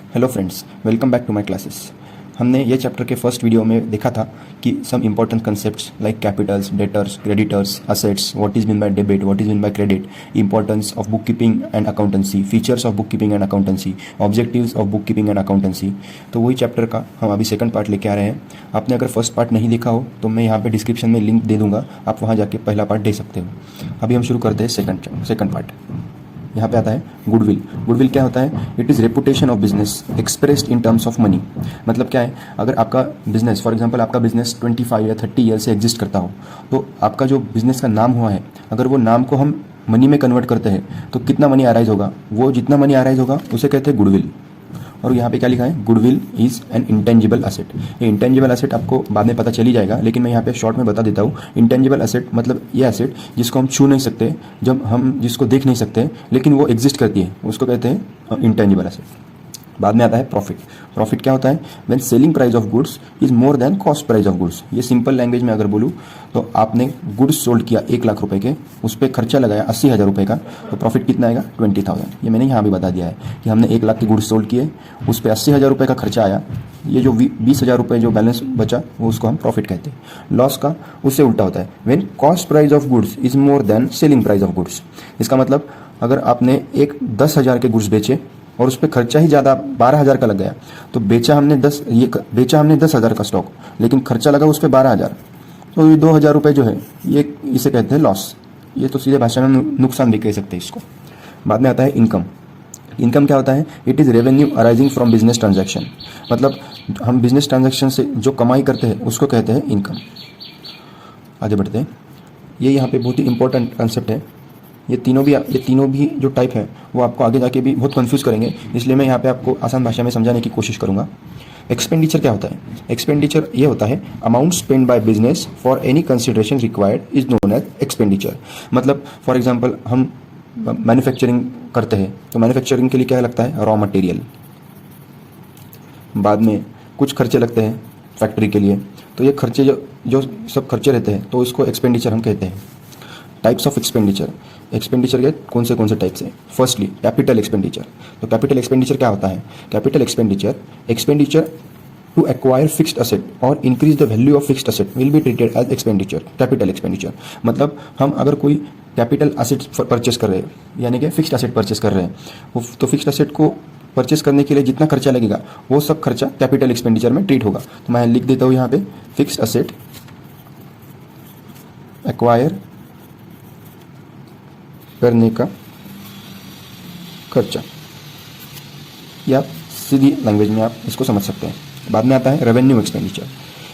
Hello friends, welcome back to my classes. हमने ये chapter के फर्स्ट वीडियो में देखा था कि some important concepts like capitals, debtors, creditors, assets, what is mean by debit, what is mean by credit, importance of book keeping and accountancy, features of book keeping and accountancy, objectives of book keeping and accountancy. तो वही chapter का हम अभी second part लेके आ रहे हैं। आपने अगर फर्स्ट पार्ट नहीं देखा हो तो मैं यहाँ पे डिस्क्रिप्शन में लिंक दे दूंगा, आप वहाँ जाके पहला पार्ट दे सकते हो। अभी हम शुरू करते हैं सेकंड पार्ट। यहाँ पे आता है गुडविल। गुडविल क्या होता है? It is reputation of business expressed in terms of money. मतलब क्या है, अगर आपका बिजनेस, फॉर एग्जांपल आपका बिजनेस 25 या 30 ईयर से एग्जिस्ट करता हो, तो आपका जो बिजनेस का नाम हुआ है, अगर वो नाम को हम मनी में कन्वर्ट करते हैं तो कितना मनी अराइज होगा, वो जितना मनी अराइज होगा उसे कहते हैं गुडविल। और यहाँ पे क्या लिखा है? Goodwill is an intangible asset. ये इंटेंजिबल एसेट आपको बाद में पता चली जाएगा, लेकिन मैं यहाँ पे शॉर्ट में बता देता हूँ। इंटेंजिबल एसेट मतलब ये एसेट जिसको हम छू नहीं सकते, जब हम जिसको देख नहीं सकते, लेकिन वो एग्जिस्ट करती है, उसको कहते हैं इंटेंजिबल एसेट। बाद में आता है प्रॉफिट। प्रॉफिट क्या होता है? When selling price of goods is more than cost price of goods. ये सिंपल लैंग्वेज में अगर बोलूँ तो आपने गुड्स सोल्ड किया 1 लाख रुपए के, उस पर खर्चा लगाया 80,000 रुपये का, तो प्रॉफिट कितना आएगा? 20,000। ये मैंने यहाँ भी बता दिया है कि हमने 1 लाख के गुड्स सोल्ड किए, उस पर 80,000 रुपये का खर्चा आया, ये जो 20,000 रुपये जो बैलेंस बचा वो उसको हम प्रॉफिट कहते हैं। लॉस का उससे उल्टा होता है, when cost price of goods is more than selling price of goods. इसका मतलब अगर आपने 10,000 के गुड्स बेचे और उस पर खर्चा ही ज़्यादा 12,000 का लग गया, तो बेचा हमने 10,000 का स्टॉक, लेकिन खर्चा लगा उस पर 12,000, तो ये 2,000 रुपये जो है ये इसे कहते हैं लॉस। ये तो सीधे भाषा में नुकसान भी कह सकते हैं इसको। बाद में आता है इनकम। इनकम क्या होता है? It is revenue arising from business transaction. मतलब हम बिजनेस ट्रांजैक्शन से जो कमाई करते हैं उसको कहते हैं इनकम। आगे बढ़ते हैं। ये यहाँ पे बहुत ही इंपॉर्टेंट कंसेप्ट है। ये तीनों भी जो टाइप है वो आपको आगे जाके भी बहुत कंफ्यूज करेंगे, इसलिए मैं यहाँ पे आपको आसान भाषा में समझाने की कोशिश करूँगा। एक्सपेंडिचर क्या होता है? एक्सपेंडिचर ये होता है amount spend by business for any consideration required is known as expenditure. मतलब फॉर एग्जांपल हम मैन्युफैक्चरिंग करते हैं, तो मैन्युफैक्चरिंग के लिए क्या लगता है? Raw material. बाद में कुछ खर्चे लगते हैं फैक्ट्री के लिए, तो ये खर्चे जो सब खर्चे रहते हैं तो इसको एक्सपेंडिचर हम कहते हैं। Types of expenditure. एक्सपेंडिचर के कौन से टाइप्स हैं? Firstly capital expenditure. तो कैपिटल एक्सपेंडिचर क्या होता है? Capital expenditure to acquire fixed asset और increase the value of fixed asset will be treated as expenditure. Capital expenditure मतलब हम अगर कोई कैपिटल असेट परचेस कर रहे हैं, यानी कि फिक्स्ड असेट परचेस कर रहे हैं, तो फिक्स्ड असेट को परचेस करने के लिए जितना खर्चा लगेगा वो सब खर्चा कैपिटल एक्सपेंडिचर में ट्रीट होगा। तो मैं लिख देता हूँ यहाँ पे, फिक्स्ड असेट एक्वायर करने का खर्चा, या सीधी लैंग्वेज में आप इसको समझ सकते हैं। बाद में आता है रेवेन्यू एक्सपेंडिचर।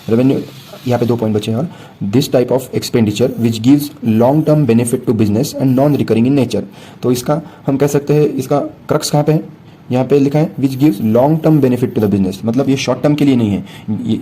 रेवेन्यू यहाँ पे 2 पॉइंट बचे हैं। और this type of expenditure which gives long term benefit to business and non recurring in nature. तो इसका हम कह सकते हैं, इसका क्रक्स कहाँ पे है? यहाँ पे लिखा है which gives long term benefit to the business. मतलब ये शॉर्ट टर्म के लिए नहीं है,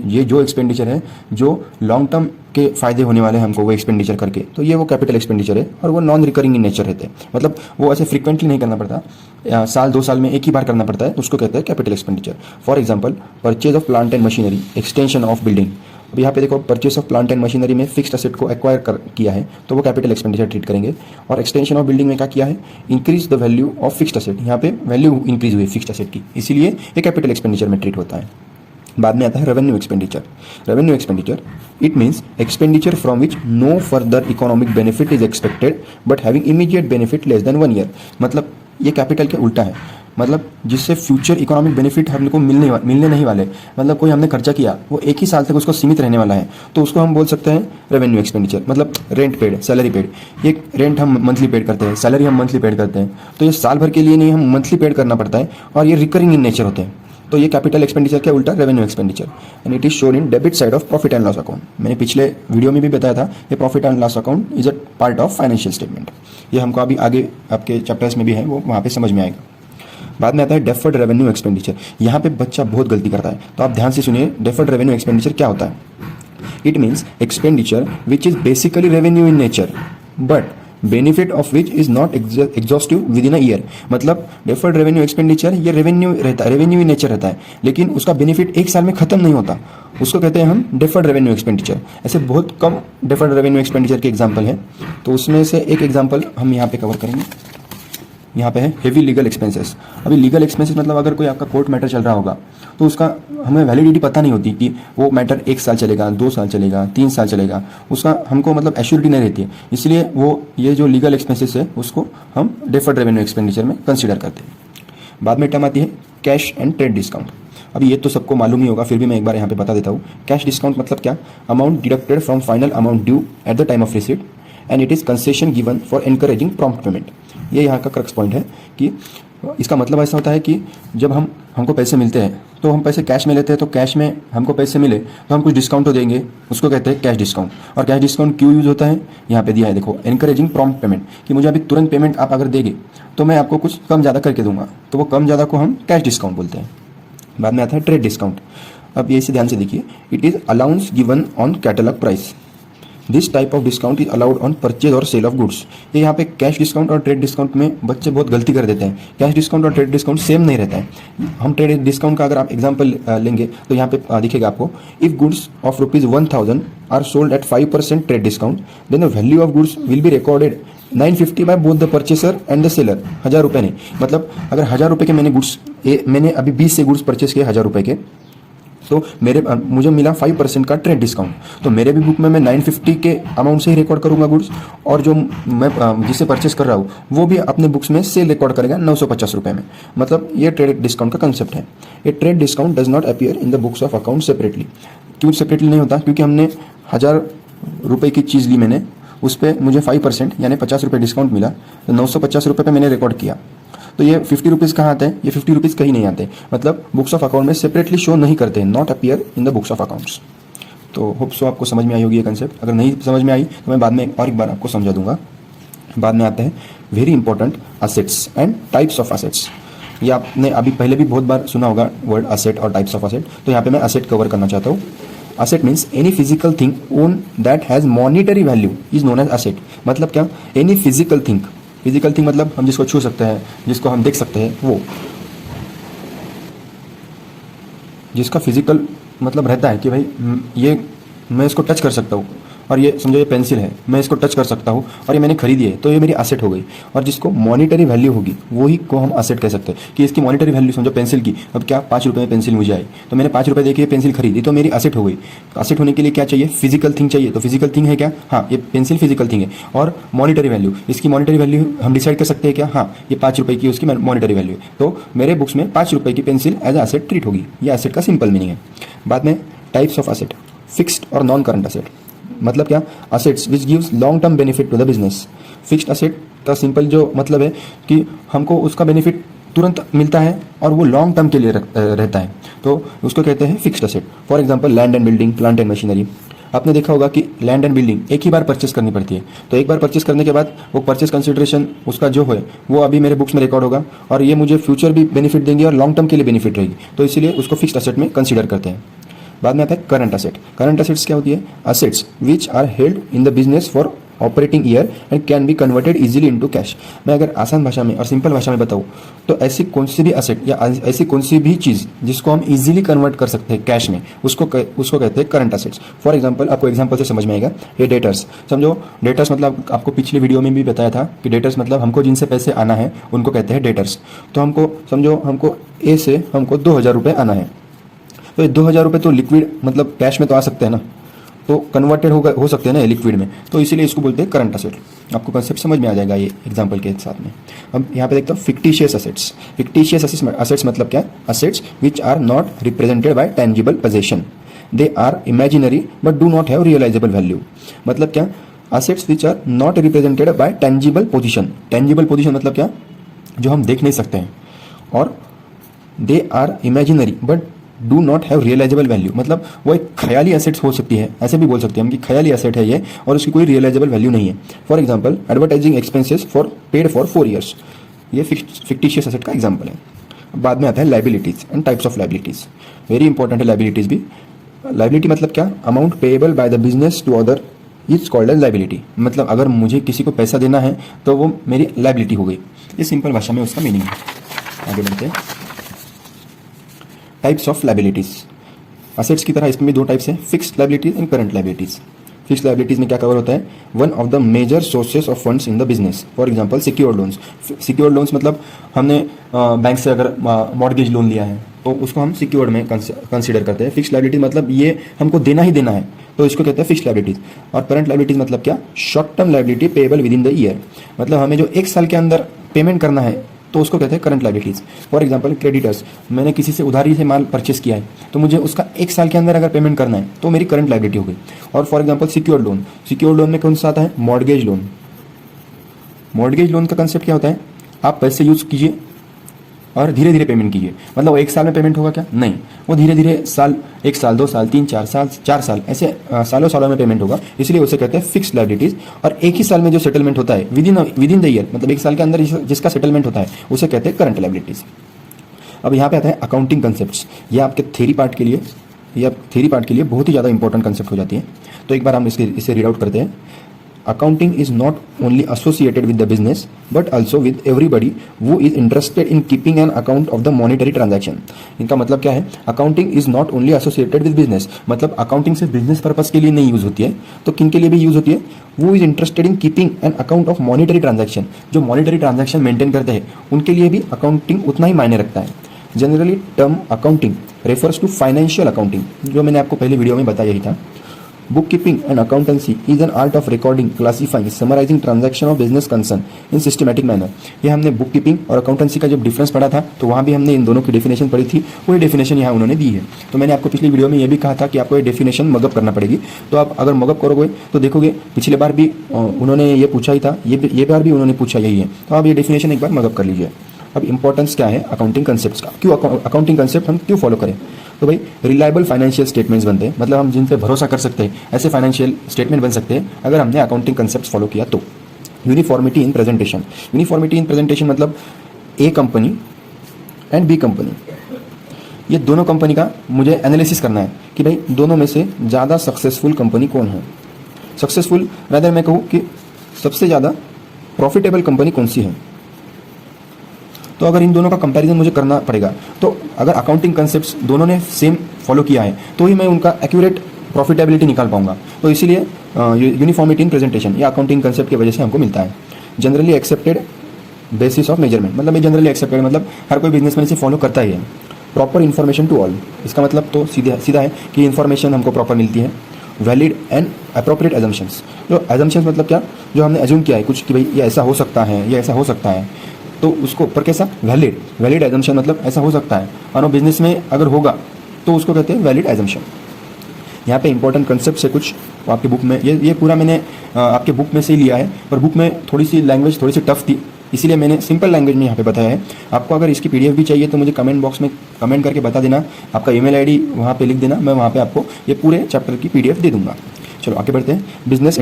ये जो एक्सपेंडिचर है जो लॉन्ग टर्म के फायदे होने वाले हैं हमको वो एक्सपेंडिचर करके, तो ये वो कैपिटल एक्सपेंडिचर है। और वो नॉन रिकरिंग इन नेचर रहते हैं, मतलब वो ऐसे फ्रिक्वेंटली नहीं करना पड़ता, साल 2 साल में एक ही बार करना पड़ता है, उसको कहते हैं capital expenditure. For example purchase of plant and machinery, extension of building. अब यहाँ पे देखो, purchase of plant and machinery में फिक्स्ड असेट को एक्वायर किया है तो वो कैपिटल एक्सपेंडिचर ट्रीट करेंगे। और एक्सटेंशन ऑफ बिल्डिंग में क्या किया है? Increase the value of fixed asset. यहाँ पे वैल्यू इंक्रीज हुई फिक्स्ड असेट की, इसीलिए ये कैपिटल एक्सपेंडिचर में ट्रीट होता है। बाद में आता है revenue expenditure. Revenue expenditure it means expenditure from which no further economic benefit is expected but having immediate benefit less than 1 year. मतलब ये कैपिटल के उल्टा है, मतलब जिससे फ्यूचर इकोनॉमिक बेनिफिट हमको मिलने नहीं वाले। मतलब कोई हमने खर्चा किया वो 1 ही साल तक उसको सीमित रहने वाला है, तो उसको हम बोल सकते हैं रेवेन्यू एक्सपेंडिचर। मतलब रेंट पेड, सैलरी पेड। ये रेंट हम मंथली पेड करते हैं, सैलरी हम मंथली पेड करते हैं, तो ये साल भर के लिए नहीं, हम मंथली पेड करना पड़ता है, और ये रिकरिंग इन नेचर होते हैं। तो ये कैपिटल एक्सपेंडिचर के उल्टा revenue expenditure, and it is shown in debit side of profit and loss account. मैंने पिछले वीडियो में भी बताया था, ये profit and loss account is a part of financial statement. ये हमको अभी आगे आपके चैप्टर्स में भी है, वो वहाँ पे समझ में आएगा। बाद में आता है डेफर्ड रेवेन्यू एक्सपेंडिचर। यहाँ पे बच्चा बहुत गलती करता है, तो आप ध्यान से सुनिए। डेफर्ड रेवेन्यू एक्सपेंडिचर क्या होता है? It means expenditure which is basically revenue in nature but benefit of which is not exhaustive with in a year. मतलब डेफर्ड रेवेन्यू एक्सपेंडिचर ये रेवेन्यू रहता है, रेवेन्यू इन नेचर रहता है, लेकिन उसका बेनिफिट 1 साल में खत्म नहीं होता, उसको कहते हैं हम डेफर्ड रेवेन्यू एक्सपेंडिचर। ऐसे बहुत कम डेफर्ड रेवेन्यू एक्सपेंडिचर के एग्जाम्पल हैं, तो उसमें से एक एग्जाम्पल हम यहाँ पे कवर करेंगे। यहाँ पे है हेवी लीगल एक्सपेंसेस। अभी लीगल एक्सपेंसेस मतलब अगर कोई आपका कोर्ट मैटर चल रहा होगा तो उसका हमें वैलिडिटी पता नहीं होती कि वो मैटर 1 साल चलेगा, 2 साल चलेगा, 3 साल चलेगा, उसका हमको मतलब एश्योरिटी नहीं रहती है। इसलिए वो ये जो लीगल एक्सपेंसेस है उसको हम डेफर्ड रेवेन्यू एक्सपेंडिचर में कंसिडर करते हैं। बाद में टर्म आती है कैश एंड ट्रेड डिस्काउंट। अभी ये तो सबको मालूम ही होगा, फिर भी मैं एक बार यहाँ पे बता देता हूँ। कैश डिस्काउंट मतलब क्या? Amount deducted from final amount due at the time of receipt and it is concession given for encouraging prompt payment. ये यहाँ का क्रक्स पॉइंट है कि इसका मतलब ऐसा होता है कि जब हमको पैसे मिलते हैं तो हम पैसे कैश में लेते हैं, तो कैश में हमको पैसे मिले तो हम कुछ डिस्काउंट तो देंगे, उसको कहते हैं कैश डिस्काउंट। और कैश डिस्काउंट क्यों यूज होता है यहाँ पे दिया है, देखो, एनकरेजिंग प्रॉम्प्ट पेमेंट, कि मुझे अभी तुरंत पेमेंट आप अगर देंगे तो मैं आपको कुछ कम ज़्यादा करके दूंगा, तो वो कम ज़्यादा को हम कैश डिस्काउंट बोलते हैं। बाद में आता है ट्रेड डिस्काउंट। अब ये इसे ध्यान से देखिए, it is allowance given on catalogue price. This type of discount is allowed on purchase और सेल ऑफ गुड्स। ये यहाँ पे कैश डिस्काउंट और ट्रेड डिस्काउंट में बच्चे बहुत गलती कर देते हैं। कैश डिस्काउंट और ट्रेड डिस्काउंट सेम नहीं रहता है। हम ट्रेड डिस्काउंट का अगर आप एग्जांपल लेंगे तो यहाँ पे दिखेगा आपको, if goods of ₹1000 are sold at 5% trade discount then the value of goods will be recorded 950 by both the purchaser and the seller. 1000 रुपये नहीं, मतलब अगर 1000 रुपये के मैंने अभी 20 से गुड्स परचेस किए 1000 रुपये के, तो मुझे मिला 5% का ट्रेड डिस्काउंट, तो मेरे भी बुक में मैं 950 के अमाउंट से ही रिकॉर्ड करूंगा गुड्स, और जो मैं जिससे परचेस कर रहा हूँ वो भी अपने बुक्स में से रिकॉर्ड करेगा 950 रुपये में। मतलब ये ट्रेड डिस्काउंट का कंसेप्ट है। ये trade discount does not appear in the books of account separately. क्यों सेपरेटली नहीं होता? क्योंकि हमने 1000 रुपये की चीज़ ली मैंने, उस पर मुझे 5% यानी 50 रुपये डिस्काउंट मिला, तो 950 रुपये पे मैंने रिकॉर्ड किया। तो ये 50 रुपीज़ कहाँ आते हैं? ये 50 रुपीज़ कहीं नहीं आते, मतलब बुक्स ऑफ अकाउंट में सेपरेटली शो नहीं करते हैं, not appear in the books of accounts. तो होप सो आपको समझ में आई होगी ये कंसेप्ट। अगर नहीं समझ में आई तो मैं बाद में और एक बार आपको समझा दूंगा। बाद में आते हैं very important assets and types of assets. ये आपने अभी पहले भी बहुत बार सुना होगा वर्ड असेट और टाइप्स ऑफ असेट, तो यहाँ पे मैं असेट कवर करना चाहता हूँ। Asset means any physical thing own that has monetary value is known as asset. मतलब क्या? Any physical thing. Physical thing मतलब हम जिसको छू सकते हैं, जिसको हम देख सकते हैं, वो जिसका फिजिकल मतलब रहता है कि भाई ये मैं इसको टच कर सकता हूँ, और ये समझो ये पेंसिल है, मैं इसको टच कर सकता हूँ और ये मैंने खरीदी है, तो ये मेरी असेट हो गई। और जिसको मॉनिटरी वैल्यू होगी वही को हम असेट कह सकते हैं, कि इसकी मॉनिटरी वैल्यू समझो पेंसिल की, अब क्या 5 रुपये में पेंसिल मुझे आई, तो मैंने 5 रुपये देके पेंसिल खरीदी, तो मेरी असेट हो गई। असेट होने के लिए क्या चाहिए? फिजिकल थिंग चाहिए। तो फिजिकल थिंग है क्या? हाँ, ये पेंसिल फिजिकल थिंग है। और मॉनिटरी वैल्यू, इसकी मॉनिटरी वैल्यू हम डिसाइड कर सकते हैं क्या? हाँ, ये 5 रुपये की उसकी मॉनिटरी वैल्यू है, तो मेरे बुक्स में 5 रुपये की पेंसिल एज असेट ट्रीट होगी। ये असेट का सिंपल मीनिंग है। बाद में टाइप्स ऑफ असेट, फिक्स्ड और नॉन करंट असेट। मतलब क्या? Assets which gives long term benefit to the business. Fixed asset का सिंपल जो मतलब है कि हमको उसका बेनिफिट तुरंत मिलता है और वो लॉन्ग टर्म के लिए रहता है, तो उसको कहते हैं fixed asset. For example land and building, plant and machinery. आपने देखा होगा कि लैंड एंड बिल्डिंग एक ही बार परचेस करनी पड़ती है, तो एक बार परचेस करने के बाद वो परचेस कंसिडरेशन उसका जो है वो अभी मेरे बुक्स में रिकॉर्ड होगा, और ये मुझे फ्यूचर भी बेनिफिट देंगे और लॉन्ग टर्म के लिए बेनिफिट रहेगी, तो इसीलिए उसको फिक्स्ड असेट में कंसिडर करते हैं। बाद में आता है करंट असेट। करंट असेट्स क्या होती है? Assets which are held in the business for operating year and can be converted easily into cash. मैं अगर आसान भाषा में और सिंपल भाषा में बताऊँ तो ऐसी कौन सी भी असेट या ऐसी कौन सी भी चीज़ जिसको हम इजीली कन्वर्ट कर सकते हैं कैश में, उसको कहते हैं करंट असेट्स। फॉर एग्जांपल, आपको एग्जांपल से समझ में आएगा। ये डेटर्स समझो। डेटर्स मतलब आपको पिछले वीडियो में भी बताया था कि डेटर्स मतलब हमको जिनसे पैसे आना है उनको कहते हैं डेटर्स। तो हमको समझो, हमको ए से हमको 2000 रुपये आना है, तो ये 2000 रुपये तो लिक्विड मतलब कैश में तो आ सकते हैं ना, तो कन्वर्टेड हो सकते हैं ना लिक्विड में, तो इसीलिए इसको बोलते हैं करंट असेट। आपको कंसेप्ट समझ में आ जाएगा ये एग्जांपल के साथ में। अब यहाँ पे देखते हो फिक्टिशियस असेट्स। फिक्टिशियस असेट्स मतलब क्या? Assets which are not represented by tangible possession, they are imaginary but do not have realisable value. मतलब क्या? Assets which are not represented by tangible position. Tangible position मतलब क्या? जो हम देख नहीं सकते हैं। और they are imaginary but do not have realisable value, मतलब वो एक ख्याली एसेट्स हो सकती है, ऐसे भी बोल सकते हैं हम कि ख्याली एसेट है ये और उसकी कोई रियलाइजेबल वैल्यू नहीं है। For example advertising expenses for paid for 4 years, ये फिक्टिशियस एसेट का एग्जांपल है। बाद में आता है liabilities and types of liabilities. Very important है लाइबिलिटीज भी। लाइबिलिटी मतलब क्या? Amount payable by the business to other is called as liability. मतलब अगर मुझे किसी को पैसा देना है तो वो मेरी लाइबिलिटी हो गई। ये सिंपल भाषा में उसका मीनिंग है। आगे बढ़ते हैं। Types of liabilities. असेट्स की तरह इसमें भी 2 टाइप्स हैं, fixed liabilities and current liabilities. Fixed liabilities में क्या कवर होता है, one of the major sources of funds in the business. For example secured loans. Secured loans मतलब हमने बैंक से अगर मॉर्गेज लोन लिया है तो उसको हम सिक्योर्ड में कंसीडर करते हैं। फिक्स्ड लाइबिलिटीज मतलब ये हमको देना ही देना है, तो इसको कहते हैं फिक्स्ड लाइबिलिटीज। और करंट लाइबिलिटीज मतलब क्या, short term liability payable with in the year, मतलब हमें जो एक साल के अंदर पेमेंट करना है तो उसको कहते हैं current liabilities. For example creditors, मैंने किसी से उधारी से माल परचेस किया है तो मुझे उसका एक साल के अंदर अगर पेमेंट करना है तो मेरी करंट लाइबिलिटी हो गई। और for example secured loan, secured loan में कौन सा आता है, मॉर्गेज लोन। मॉर्गेज लोन का कंसेप्ट क्या होता है, आप पैसे यूज कीजिए और धीरे धीरे पेमेंट कीजिए। मतलब वो एक साल में पेमेंट होगा क्या, नहीं, वो धीरे धीरे साल, एक साल, 2 साल, 3, 4 साल ऐसे सालों सालों में पेमेंट होगा, इसलिए उसे कहते हैं फिक्स्ड लाइबिलिटीज। और एक ही साल में जो सेटलमेंट होता है विद इन द ईयर, मतलब एक साल के अंदर जिसका सेटलमेंट होता है उसे कहते हैं करंट लाइबिलिटीज। अब यहाँ पे आता है अकाउंटिंग कंसेप्ट। ये आपके थ्योरी पार्ट के लिए बहुत ही ज़्यादा इंपॉर्टेंट कंसेप्ट हो जाती है। तो एक बार हम इसे रीड आउट करते हैं। Accounting is not only associated with the business but also with everybody who is interested in keeping an account of the monetary transaction। इनका मतलब क्या है, accounting is not only associated with business, मतलब accounting सिर्फ business purpose के लिए नहीं use होती है, तो किन के लिए भी यूज होती है, वो is interested in keeping an account of monetary transaction, जो मॉनिटरी ट्रांजैक्शन मेंटेन करते हैं उनके लिए भी अकाउंटिंग उतना ही मायने रखता है। Generally term accounting refers to financial accounting, जो मैंने आपको पहले वीडियो में बताया ही था। Bookkeeping and accountancy is an art of recording, classifying, summarizing transaction of business concern in systematic manner। ये हमने बुक कीपिंग और अकाउंटेंसी का जब डिफरेंस पढ़ा था तो वहाँ भी हमने इन दोनों की डेफिनेशन पढ़ी थी, वही डेफिनेशन यहाँ उन्होंने दी है। तो मैंने आपको पिछली वीडियो में ये भी कहा था कि आपको ये डेफिनेशन मगअप करना पड़ेगी, तो आप अगर मगअप करोगे तो देखोगे पिछले बार भी उन्होंने ये पूछा ही था, ये बार भी उन्होंने पूछा यही है, तो आप ये डेफिनेशन एक बार मगअप कर लीजिए। अब इंपॉर्टेंस क्या है अकाउंटिंग कंसेप्ट का, क्यों अकाउंटिंग कंसेप्ट हम क्यों फॉलो करें, तो भाई रिलायबल फाइनेंशियल स्टेटमेंट्स बनते हैं, मतलब हम जिन पे भरोसा कर सकते हैं ऐसे फाइनेंशियल स्टेटमेंट बन सकते हैं अगर हमने अकाउंटिंग कंसेप्ट फॉलो किया तो। Uniformity in presentation, uniformity in presentation मतलब ए कंपनी एंड बी कंपनी, ये दोनों कंपनी का मुझे एनालिसिस करना है कि भाई दोनों में से ज़्यादा सक्सेसफुल कंपनी कौन है। सक्सेसफुल रादर मैं कहूँ कि सबसे ज़्यादा प्रॉफिटेबल कंपनी कौन सी है, तो अगर इन दोनों का कंपैरिजन मुझे करना पड़ेगा, तो अगर अकाउंटिंग कंसेप्ट्स दोनों ने सेम फॉलो किया है तो ही मैं उनका एक्यूरेट प्रॉफिटेबिलिटी निकाल पाऊंगा। तो इसीलिए यूनिफॉर्मिटी इन प्रेजेंटेशन या अकाउंटिंग कंसेप्ट की वजह से हमको मिलता है। Generally accepted basis of measurement, मतलब ये जनरली एक्सेप्टेड मतलब हर कोई बिजनेसमैन इसे फॉलो करता ही है। प्रॉपर इन्फॉर्मेशन टू ऑल, इसका मतलब तो सीधा है कि इन्फॉर्मेशन हमको प्रॉपर मिलती है। वैलिड एंड अप्रोप्रिएट एजम्पशंस, जो एजम्पशंस मतलब क्या, जो हमने एज्यूम किया है कुछ कि भाई ये ऐसा हो सकता है, ये ऐसा हो सकता है, तो उसको ऊपर कैसा वैलिड एजम्पशन, मतलब ऐसा हो सकता है और वो बिजनेस में अगर होगा तो उसको कहते हैं वैलिड एजम्पशन। यहाँ पे इंपॉर्टेंट कंसेप्ट है कुछ आपके बुक में, ये पूरा मैंने आपके बुक में से ही लिया है, पर बुक में थोड़ी सी लैंग्वेज थोड़ी सी टफ थी, इसीलिए मैंने सिंपल लैंग्वेज में यहाँ पे बताया है। आपको अगर इसकी पीडीएफ भी चाहिए तो मुझे कमेंट बॉक्स में कमेंट करके बता देना, आपका ईमेल आईडी वहाँ पे लिख देना, मैं वहाँ पे आपको ये पूरे चैप्टर की पीडीएफ दे दूंगा। चलो आगे बढ़ते हैं। Business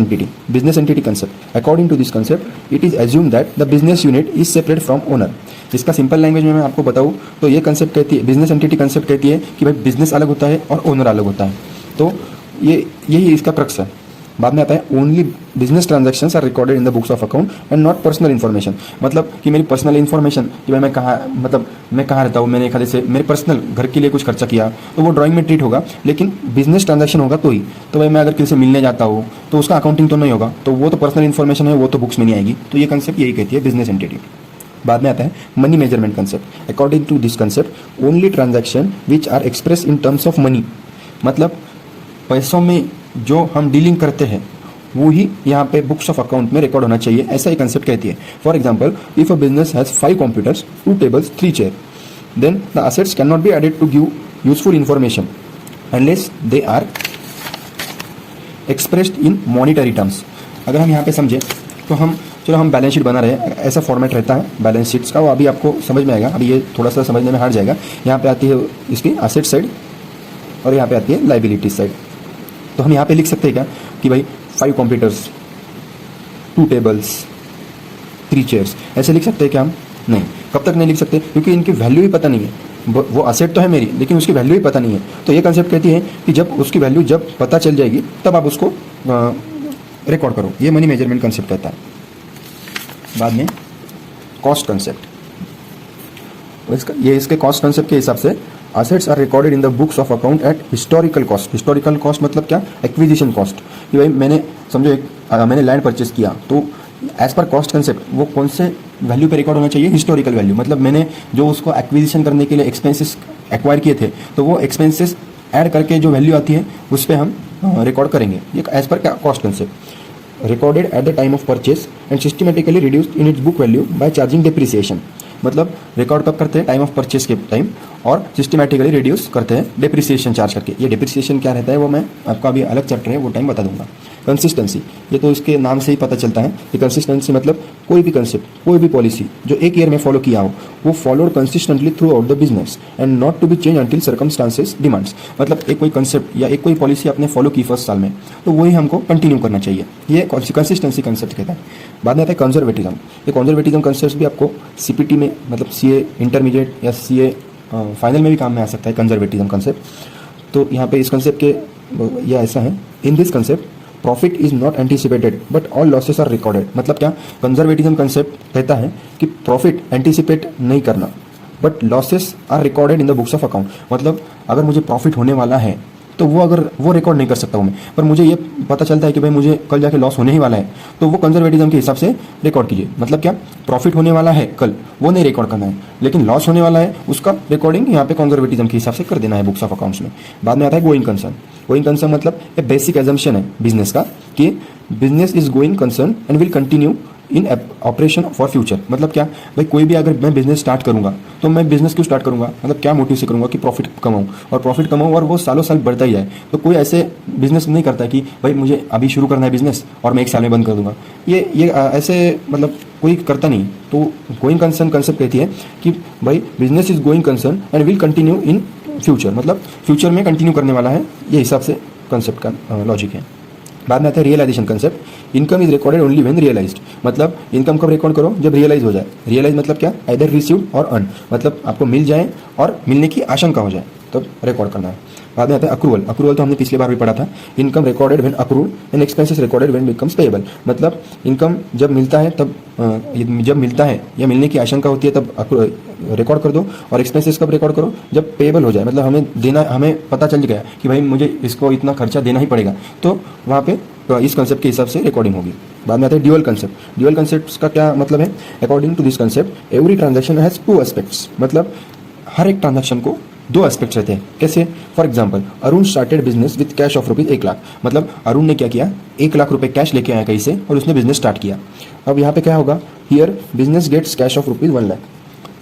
entity concept, according to this concept it is assume that the business unit is separate from owner. इसका सिंपल लैंग्वेज में मैं आपको बताऊँ तो ये कंसेप्ट कहती है, बिजनेस एंटिटी कंसेप्ट कहती है कि भाई बिजनेस अलग होता है और ओनर अलग होता है, तो यही इसका क्रक्स है। बाद में आता है only business transactions are recorded in the books of account and not personal information, मतलब कि मेरी पर्सनल इन्फॉर्मेशन कि भाई मैं कहाँ रहता हूँ, मैंने एक से मेरे पर्सनल घर के लिए कुछ खर्चा किया तो वो ड्राइंग में ट्रीट होगा, लेकिन बिजनेस ट्रांजैक्शन होगा तो ही, तो भाई मैं अगर किसी से मिलने जाता हूँ तो उसका अकाउंटिंग तो नहीं होगा, तो वो तो पर्सनल इन्फॉर्मेशन है, वो तो बुक्स में नहीं आएगी। तो ये कंसेप्ट यही कहती है बिजनेस एंटिटी। बाद में आता है money measurement concept. According to this concept only transaction which are express in terms of money, मतलब पैसों में जो हम डीलिंग करते हैं वो ही यहाँ पे बुक्स ऑफ अकाउंट में रिकॉर्ड होना चाहिए, ऐसा ही कंसेप्ट कहती है। For example if a business has 5 computers, 2 tables, 3 chair, then the assets can not be added to give useful information unless they are expressed in monetary terms. अगर हम यहाँ पे समझे तो हम बैलेंस शीट बना रहे हैं, ऐसा फॉर्मेट रहता है बैलेंस शीट्स का, वो अभी आपको समझ में आएगा, अभी ये थोड़ा सा समझने में हार्ड जाएगा। यहाँ पे आती है इसकी एसेट साइड और यहाँ पे आती है लाइबिलिटी साइड। तो हम यहाँ पे लिख सकते हैं क्या कि भाई 5 कंप्यूटर्स, 2 टेबल्स, 3 चेयर्स, ऐसे लिख सकते हैं क्या हम? नहीं। कब तक नहीं लिख सकते? क्योंकि इनकी वैल्यू ही पता नहीं है। वो असेट तो है मेरी, लेकिन उसकी वैल्यू ही पता नहीं है। तो ये कंसेप्ट कहती है कि जब उसकी वैल्यू जब पता चल जाएगी तब आप उसको रिकॉर्ड करो। ये मनी मेजरमेंट कंसेप्ट कहता है। बाद में कॉस्ट कंसेप्ट, इसके कॉस्ट कंसेप्ट के हिसाब से assets are recorded in the books of account at historical cost. Historical cost मतलब क्या, एक्विजिशन कॉस्ट, कि भाई मैंने समझो मैंने लैंड परचेस किया तो एज पर कॉस्ट कंसेप्ट वो कौन से वैल्यू पे रिकॉर्ड होना चाहिए, हिस्टोरिकल वैल्यू। मतलब मैंने जो उसको एक्विजिशन करने के लिए एक्सपेंसेस एक्वायर किए थे तो वो एक्सपेंसेस ऐड करके जो वैल्यू आती है उस पर हम रिकॉर्ड करेंगे, ये एज पर क्या cost concept. Recorded at the time of purchase and systematically reduced in its book value by charging depreciation. मतलब रिकॉर्ड कब करते हैं, टाइम ऑफ परचेस के टाइम, और सिस्टमेटिकली रिड्यूस करते हैं डिप्रिसिएशन चार्ज करके। ये डिप्रिसिएशन क्या रहता है वो मैं आपको अभी अलग चैप्टर है वो टाइम बता दूंगा। कंसिस्टेंसी, ये तो इसके नाम से ही पता चलता है कि कंसिस्टेंसी मतलब कोई भी कंसेप्ट, कोई भी पॉलिसी जो एक ईयर में फॉलो किया हो वो followed consistently throughout the business and not to be change until circumstances demands. मतलब एक कोई कंसेप्ट या एक कोई पॉलिसी आपने फॉलो की फर्स्ट साल में तो वही हमको कंटिन्यू करना चाहिए, ये कंसिस्टेंसी कंसेप्ट कहता है। बाद में आता है कंजर्वेटिज्म। ये कंजर्वेटिज्म कंसेप्ट भी आपको सीपीटी में मतलब सीए इंटरमीडिएट या सीए फाइनल में भी काम में आ सकता है कंजर्वेटिज्म कंसेप्ट। तो यहाँ पे इस कंसेप्ट के ये ऐसा है, in this concept profit is not anticipated but all losses are recorded. मतलब क्या, कंजर्वेटिज्म कंसेप्ट कहता है कि प्रॉफिट एंटिसिपेट नहीं करना but losses are recorded in the books of account. मतलब अगर मुझे प्रॉफिट होने वाला है तो वो रिकॉर्ड नहीं कर सकता हूँ मैं, पर मुझे ये पता चलता है कि भाई मुझे कल जाके लॉस होने ही वाला है तो वो कंजर्वेटिज्म के हिसाब से रिकॉर्ड कीजिए। मतलब क्या, प्रॉफिट होने वाला है कल वो नहीं रिकॉर्ड करना है, लेकिन लॉस होने वाला है उसका रिकॉर्डिंग यहाँ पे कंजर्वेटिज्म के हिसाब से कर देना है बुक्स ऑफ अकाउंट्स में। बाद में आता है गोइंग कंसर्न। गोइंग कंसर्न मतलब ये बेसिक एजम्पशन है बिजनेस का कि business is going concern and will continue in operation for future. मतलब क्या भाई, कोई भी अगर मैं बिजनेस स्टार्ट करूंगा तो मैं बिजनेस क्यों स्टार्ट करूंगा, मतलब क्या मोटिव से करूंगा कि प्रॉफिट कमाऊं, और प्रॉफिट कमाऊं और वो सालों साल बढ़ता ही जाए। तो कोई ऐसे बिजनेस नहीं करता कि भाई मुझे अभी शुरू करना है बिजनेस और मैं एक साल में बंद कर दूंगा, ये ऐसे मतलब कोई करता नहीं। तो गोइंग कंसर्न कंसेप्ट कहती है कि भाई business is going concern and will continue in future, मतलब फ्यूचर में कंटिन्यू करने वाला है, ये हिसाब से कंसेप्ट का लॉजिक है। बाद में आता है realisation concept. Income is recorded only when realised. मतलब इनकम कब रिकॉर्ड करो, जब रियलाइज हो जाए। रियलाइज मतलब क्या, आइदर रिसीव्ड और अर्न, मतलब आपको मिल जाए और मिलने की आशंका हो जाए तब रिकॉर्ड करना है। बाद में आता है अक्रूवल। अक्रूवल तो हमने पिछली बार भी पढ़ा था। Income recorded when accrued and expenses recorded when becomes payable. मतलब इनकम जब मिलता है तब जब मिलता है या मिलने की आशंका होती है तब रिकॉर्ड कर दो, और एक्सपेंसेस कब रिकॉर्ड करो, जब पेएबल हो जाए, मतलब हमें पता चल गया कि भाई मुझे इसको इतना खर्चा देना ही पड़ेगा, तो वहाँ पे इस कंसेप्ट के हिसाब से रिकॉर्डिंग होगी। बाद में आता है ड्यूअल कंसेप्ट। ड्यूअल कंसेप्ट का क्या मतलब है, according to this concept every transaction has two aspects. मतलब हर एक ट्रांजैक्शन को दो एस्पेक्ट्स रहते हैं। कैसे, for example Arun started business with cash of rupees 1 lakh. मतलब अरुण ने क्या किया, 1 लाख रुपए कैश लेके आया कहीं से और उसने बिजनेस स्टार्ट किया। अब यहाँ पे क्या होगा, here business gets cash of rupees 1 lakh.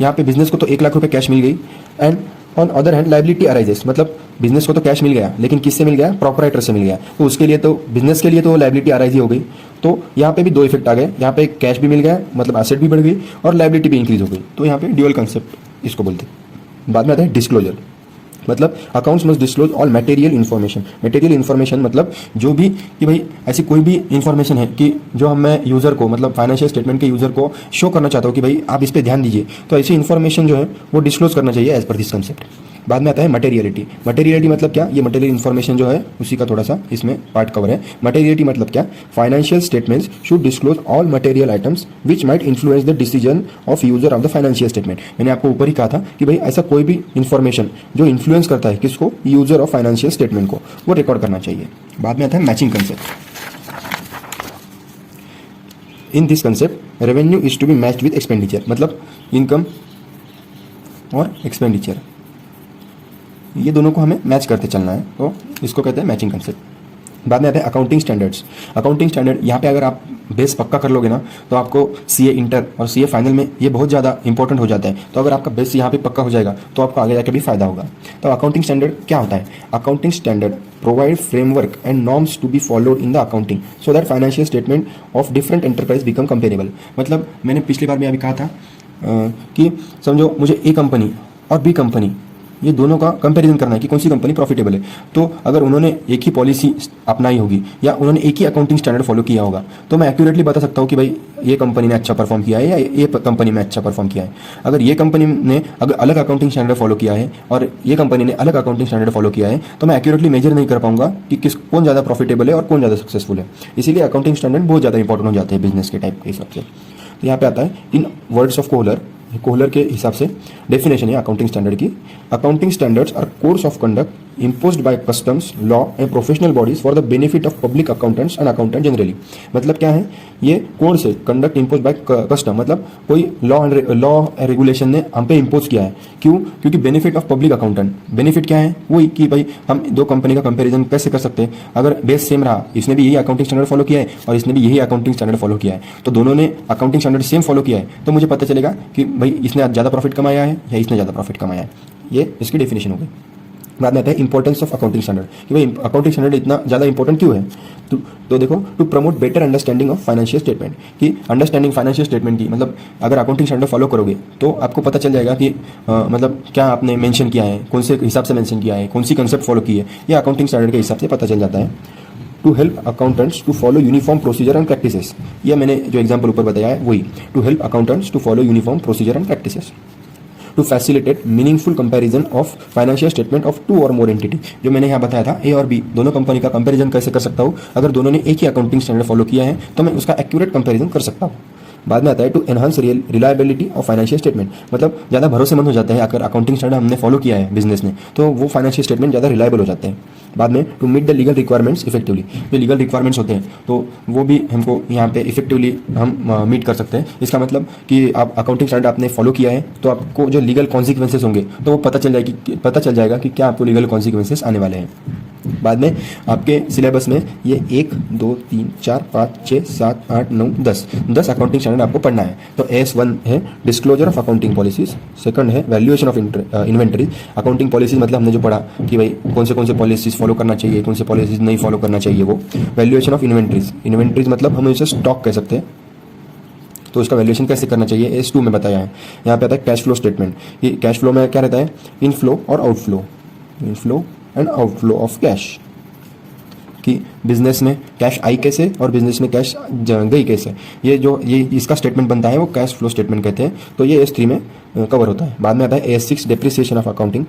यहाँ पे बिजनेस को तो 1 लाख रुपए कैश मिल गई, and on other hand liability arises. मतलब बिजनेस को तो कैश मिल गया लेकिन किससे मिल गया, प्रोपराइटर से मिल गया, तो उसके लिए तो बिजनेस के लिए तो लाइबिलिटी अराइज ही हो गई। तो यहाँ पे भी दो इफेक्ट आ गए, यहाँ पे कैश भी मिल गया मतलब एसेट भी बढ़ गई और लाइबिलिटी भी इंक्रीज हो गई, तो यहाँ पे ड्यूअल कंसेप्ट इसको बोलते हैं। बाद में आता है डिस्क्लोजर। मतलब accounts must disclose all material information. Material information मतलब जो भी कि भाई ऐसी कोई भी इन्फॉर्मेशन है कि जो मैं यूज़र को मतलब फाइनेंशियल स्टेटमेंट के यूज़र को शो करना चाहता हूँ कि भाई आप इस पर ध्यान दीजिए, तो ऐसी इन्फॉर्मेशन जो है वो डिस्क्लोज करना चाहिए एज पर दिस कंसेप्ट। बाद में आता है मटेरियलिटी। मटेरियलिटी मतलब क्या, ये मटेरियल इन्फॉर्मेशन जो है उसी का थोड़ा सा इसमें पार्ट कवर है। मटेरियलिटी मतलब क्या, financial statements should disclose all material items which might influence the decision of user of the financial statement. मैंने आपको ऊपर ही कहा था कि भाई ऐसा कोई भी इन्फॉर्मेशन जो इन्फ्लुएंस करता है किसको, यूजर ऑफ फाइनेंशियल स्टेटमेंट को, वो रिकॉर्ड करना चाहिए। बाद में आता है matching concept. In this concept revenue is to be matched with expenditure. मतलब इनकम और एक्सपेंडिचर ये दोनों को हमें मैच करते चलना है, तो इसको कहते हैं मैचिंग कंसेप्ट। बाद में आते हैं अकाउंटिंग स्टैंडर्ड्स। अकाउंटिंग स्टैंडर्ड यहाँ पे अगर आप बेस पक्का कर लोगे ना तो आपको सीए इंटर और सीए फाइनल में ये बहुत ज़्यादा इंपॉर्टेंट हो जाता है। तो अगर आपका बेस यहाँ पे पक्का हो जाएगा तो आपको आगे जाकर भी फायदा होगा। तो अकाउंटिंग स्टैंडर्ड क्या होता है, accounting standard provide framework and norms to be followed in the accounting so that financial statement of different enterprise become comparable. मतलब मैंने पिछली बार में अभी कहा था कि समझो मुझे ए कंपनी और बी कंपनी ये दोनों का कंपैरिजन करना है कि कौन सी कंपनी प्रॉफिटेबल है। तो अगर उन्होंने एक ही पॉलिसी अपनाई होगी या उन्होंने एक ही अकाउंटिंग स्टैंडर्ड फॉलो किया होगा तो मैं एक्यूरेटली बता सकता हूँ कि भाई ये कंपनी ने अच्छा परफॉर्म किया है या ये कंपनी में अच्छा परफॉर्म किया है। अगर ये कंपनी ने अगर अलग अकाउंटिंग स्टैंडर्ड फॉलो किया है और ये कंपनी ने अलग अकाउंटिंग स्टैंडर्ड फॉलो किया है तो मैं एक्यूरेटली मेजर नहीं कर पाऊंगा कि कौन ज़्यादा प्रॉफिटेबल है और कौन ज़्यादा सक्सेसफुल है। इसीलिए अकाउंटिंग स्टैंडर्ड बहुत ज़्यादा इंपॉर्टेंट हो जाते हैं बिजनेस के टाइप के हिसाब से। तो यहाँ पे आता है in words of Kohler Kohler के हिसाब से डेफिनेशन है अकाउंटिंग स्टैंडर्ड की। Accounting standards are course of conduct imposed by customs, law and professional bodies for the benefit of public accountants and accountant generally। मतलब क्या है, ये कोड से कंडक्ट इम्पोज बाय कस्टम, मतलब कोई लॉ रेगुलेशन ने हम पे इम्पोज किया है। क्यों? क्योंकि benefit of public accountant. Benefit क्या है? वही कि भाई हम दो कंपनी का कंपैरिजन कैसे कर सकते हैं, अगर बेस सेम रहा, इसने भी यही अकाउंटिंग स्टैंडर्ड फॉलो किया है और इसने भी यही अकाउंटिंग स्टैंडर्ड फॉलो किया है, तो दोनों ने अकाउंटिंग स्टैंडर्ड सेम फॉलो किया है, तो मुझे पता चलेगा कि भाई इसने ज़्यादा प्रॉफिट कमाया है या इसने ज़्यादा प्रॉफिट कमाया है। ये इसकी डेफिनेशन हो गई। बाद में आता है इंपॉर्टेंस ऑफ अकाउंटिंग स्टैंडर्ड, कि भाई अकाउंटिंग स्टैंडर्ड इतना ज़्यादा इंपॉर्टेंट क्यों है। तो देखो, to promote better understanding of financial statement, कि अंडरस्टैंडिंग फाइनेंशियल स्टेटमेंट की, मतलब अगर अकाउंटिंग स्टैंडर्ड फॉलो करोगे तो आपको पता चल जाएगा कि मतलब क्या आपने मेंशन किया है, कौन से हिसाब से मेंशन किया है, कौन सी कंसेप्ट फॉलो की है, ये अकाउंटिंग स्टैंडर्ड के हिसाब से पता चल जाता है। To help accountants to follow uniform procedure and practices, ये मैंने जो एग्जाम्पल ऊपर बताया है वही, to help accountants to follow uniform procedure and practices. To facilitate meaningful comparison of financial statement of two और मोर एंटिटी, जो मैंने यहाँ बताया था, ए और बी दोनों कंपनी का कंपैरिजन कैसे कर सकता हूँ, अगर दोनों ने एक ही अकाउंटिंग स्टैंडर्ड फॉलो किया है तो मैं उसका एक्यूरेट कंपैरिजन कर सकता हूँ। बाद में आता है to enhance reliability of financial statement, मतलब ज़्यादा भरोसेमंद हो जाते हैं अगर अकाउंटिंग स्टैंडर्ड हमने फॉलो किया है बिजनेस ने, तो वो फाइनेंशियल स्टेटमेंट ज़्यादा रिलायबल हो जाते हैं। बाद में to meet the legal requirements effectively, जो लीगल रिक्वायरमेंट्स होते हैं तो वो भी हमको यहाँ पे इफेक्टिवली हम मीट कर सकते हैं। इसका मतलब कि आप अकाउंटिंग स्टैंडर्ड आपने फॉलो किया है तो आपको जो लीगल कॉन्सिक्वेंसेस होंगे तो वो पता चल जाएगा कि क्या आपको लीगल कॉन्सिक्वेंसेस आने वाले हैं। बाद में आपके सिलेबस में ये 1 2 3 4 5 6 7 8 9 10 अकाउंटिंग स्टैंडर्ड आपको पढ़ना है। तो S1 है disclosure of accounting policies, second है valuation of inventory. Accounting policies मतलब हमने जो पढ़ा कि भाई कौन से पॉलिसीज फॉलो करना चाहिए, कौन से पॉलिसीज नहीं फॉलो करना चाहिए वो। वैल्यूएशन ऑफ इन्वेंटरीज मतलब हम इसे स्टॉक कह सकते हैं, तो इसका वैल्यूएशन कैसे करना चाहिए S2 में बताया है। यहाँ पे आता है कैश फ्लो स्टेटमेंट, कि कैश फ्लो में क्या रहता है, इनफ्लो और outflow, inflow and outflow of cash, कि बिजनेस में कैश आई कैसे और बिजनेस में कैश गई कैसे, ये इसका स्टेटमेंट बनता है वो कैश फ्लो स्टेटमेंट कहते हैं। तो ये S3 में कवर होता है। बाद में आता है S6 डेप्रिसिएशन ऑफ अकाउंटिंग,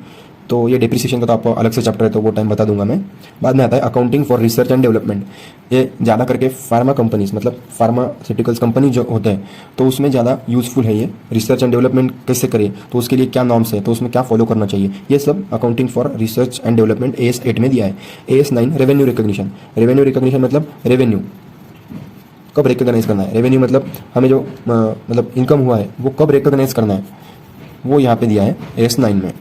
तो ये डेप्रिसिएशन का तो आपको अलग से चैप्टर है तो वो टाइम बता दूंगा मैं। बाद में आता है accounting for research and development, ये ज़्यादा करके फार्मा कंपनीज मतलब फार्मास्यूटिकल्स कंपनी जो होते हैं तो उसमें ज़्यादा यूजफुल है ये। रिसर्च एंड डेवलपमेंट कैसे करें तो उसके लिए क्या नॉर्म्स है, तो उसमें क्या फॉलो करना चाहिए, ये सब accounting for research and development AS8 में दिया है। AS9 revenue recognition, revenue recognition मतलब रेवेन्यू कब रिकॉग्नाइज करना है, रेवेन्यू मतलब हमें जो मतलब इनकम हुआ है वो कब रिकॉग्नाइज करना है, वो यहाँ पे दिया है AS9 में।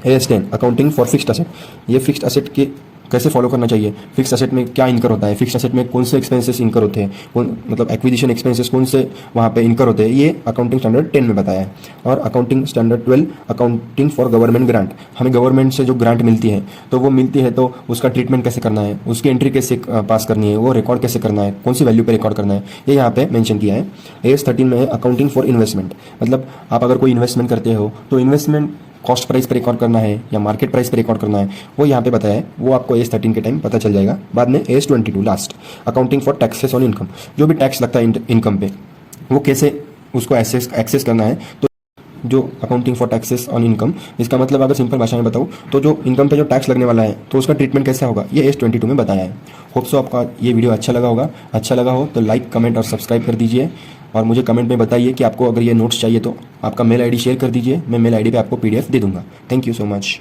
AS10 accounting for fixed asset, ये फिक्स्ड असेट के कैसे फॉलो करना चाहिए, फिक्स्ड असेट में क्या इनकर होता है, फिक्स्ड असेट में कौन से एक्सपेंसेस इनकर होते हैं, मतलब एक्विजिशन एक्सपेंसेस कौन से वहाँ पे इनकर होते हैं, ये अकाउंटिंग स्टैंडर्ड 10 में बताया है। और accounting standard 12 accounting for government grant, हमें गवर्नमेंट से जो ग्रांट मिलती है तो वो मिलती है तो उसका ट्रीटमेंट कैसे करना है, उसकी एंट्री कैसे पास करनी है, वो रिकॉर्ड कैसे करना है, कौन सी वैल्यू पे रिकॉर्ड करना है, ये यहाँ पे मेंशन किया है। AS13 में है अकाउंटिंग फॉर इन्वेस्टमेंट, मतलब आप अगर कोई इन्वेस्टमेंट करते हो तो इन्वेस्टमेंट कॉस्ट प्राइस पर रिकॉर्ड करना है या मार्केट प्राइस पर रिकॉर्ड करना है, वो यहाँ पे बताया है, वो आपको AS13 के टाइम पता चल जाएगा। बाद में AS22 last accounting for taxes on income, जो भी टैक्स लगता है इनकम पे वो कैसे उसको एक्सेस करना है। तो जो accounting for taxes on income, इसका मतलब अगर सिंपल भाषा में बताऊँ तो जो इनकम पे जो टैक्स लगने वाला है तो उसका ट्रीटमेंट कैसा होगा, ये AS22 में बताया है। होप सो आपका ये वीडियो अच्छा लगा होगा, अच्छा लगा हो तो लाइक कमेंट और सब्सक्राइब कर दीजिए और मुझे कमेंट में बताइए कि आपको अगर ये नोट्स चाहिए तो आपका मेल ID शेयर कर दीजिए, मैं मेल ID पे आपको PDF दे दूंगा। Thank you so much.